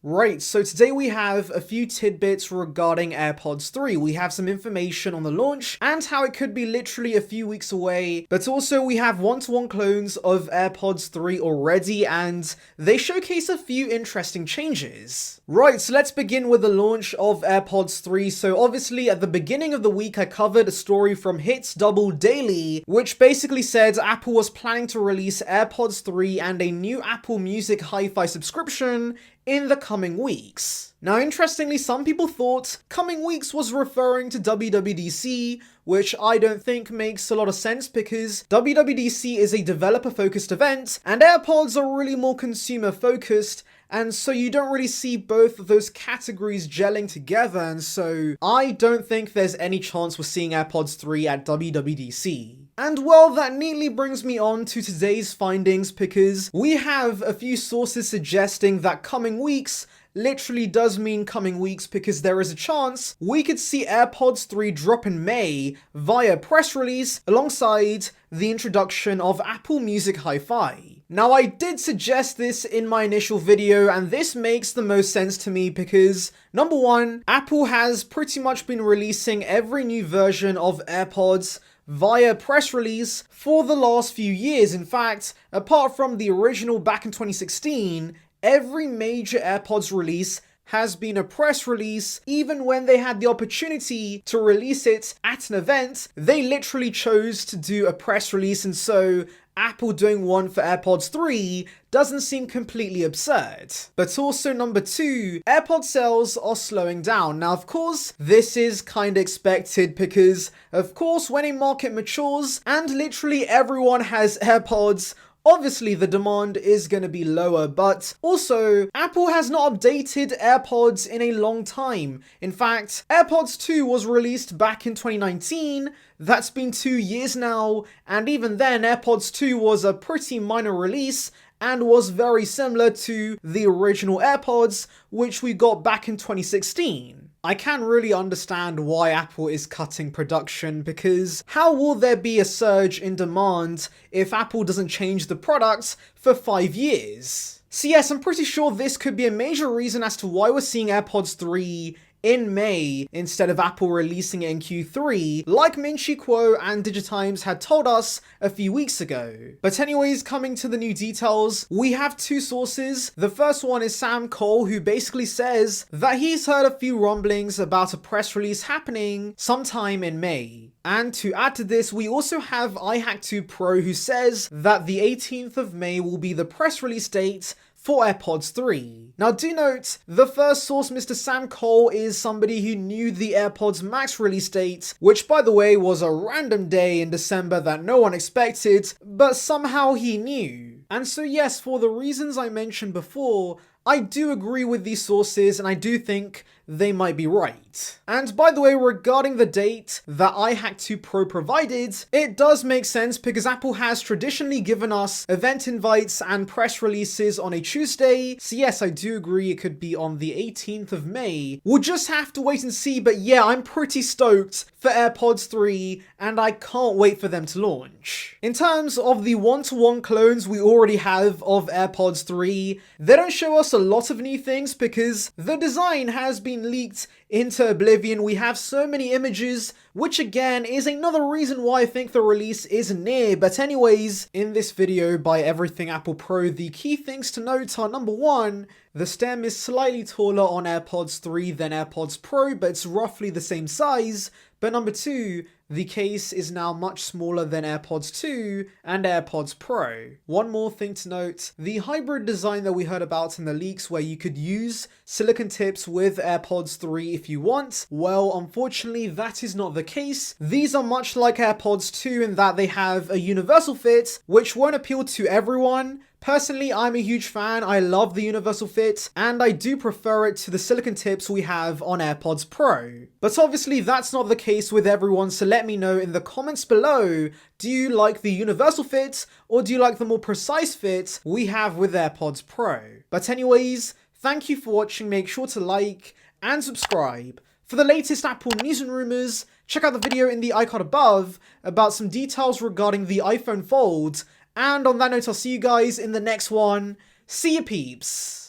Right, so today we have a few tidbits regarding AirPods 3. We have some information on the launch and how it could be literally a few weeks away, but also we have one-to-one clones of AirPods 3 already, and they showcase a few interesting changes. Right, so let's begin with the launch of AirPods 3. So obviously at the beginning of the week I covered a story from Hits Double Daily, which basically said Apple was planning to release AirPods 3 and a new Apple Music Hi-Fi subscription in the coming weeks. Now, interestingly, some people thought coming weeks was referring to WWDC, which I don't think makes a lot of sense because WWDC is a developer-focused event and AirPods are really more consumer-focused, and so you don't really see both of those categories gelling together, and so I don't think there's any chance we're seeing AirPods 3 at WWDC. And well, that neatly brings me on to today's findings because we have a few sources suggesting that coming weeks literally does mean coming weeks because there is a chance we could see AirPods 3 drop in May via press release alongside the introduction of Apple Music Hi-Fi. Now, I did suggest this in my initial video, and this makes the most sense to me because, number one, Apple has pretty much been releasing every new version of AirPods via press release for the last few years. In fact, apart from the original back in 2016, every major AirPods release has been a press release. Even when they had the opportunity to release it at an event, they literally chose to do a press release, and so Apple doing one for AirPods 3 doesn't seem completely absurd. But also number two, AirPod sales are slowing down. Now, of course, this is kind of expected because, of course, when a market matures and literally everyone has AirPods, obviously the demand is going to be lower, but also Apple has not updated AirPods in a long time. In fact, AirPods 2 was released back in 2019, that's been 2 years now, and even then AirPods 2 was a pretty minor release and was very similar to the original AirPods, which we got back in 2016. I can't really understand why Apple is cutting production because how will there be a surge in demand if Apple doesn't change the product for 5 years? So yes, I'm pretty sure this could be a major reason as to why we're seeing AirPods 3 in May instead of Apple releasing it in Q3, like Minchi Kuo and Digitimes had told us a few weeks ago. But anyways, coming to the new details, we have two sources. The first one is Sam Cole, who basically says that he's heard a few rumblings about a press release happening sometime in May. And to add to this, we also have iHack2 Pro, who says that the 18th of May will be the press release date for AirPods 3. Now do note, the first source, Mr. Sam Cole, is somebody who knew the AirPods Max release date, which by the way was a random day in December that no one expected, but somehow he knew. And so yes, for the reasons I mentioned before, I do agree with these sources and I do think they might be right. And by the way, regarding the date that iHack2 Pro provided, it does make sense because Apple has traditionally given us event invites and press releases on a Tuesday. So yes, I do agree it could be on the 18th of May. We'll just have to wait and see, but yeah, I'm pretty stoked for AirPods 3 and I can't wait for them to launch. In terms of the one-to-one clones we already have of AirPods 3, they don't show us a lot of new things because the design has been leaked into oblivion. We have so many images, which again is another reason why I think the release is near. But anyways, in this video by Everything Apple Pro, the key things to note are number one, the stem is slightly taller on AirPods 3 than AirPods Pro, but it's roughly the same size. But number two, the case is now much smaller than AirPods 2 and AirPods Pro. One more thing to note, the hybrid design that we heard about in the leaks where you could use silicon tips with AirPods 3 if you want, well, unfortunately that is not the case. These are much like AirPods 2 in that they have a universal fit, which won't appeal to everyone. Personally, I'm a huge fan, I love the universal fit, and I do prefer it to the silicon tips we have on AirPods Pro. But obviously that's not the case with everyone, so let me know in the comments below, do you like the universal fit, or do you like the more precise fit we have with AirPods Pro? But anyways, thank you for watching, make sure to like and subscribe. For the latest Apple news and rumors, check out the video in the icon above about some details regarding the iPhone Fold. And on that note, I'll see you guys in the next one. See ya, peeps!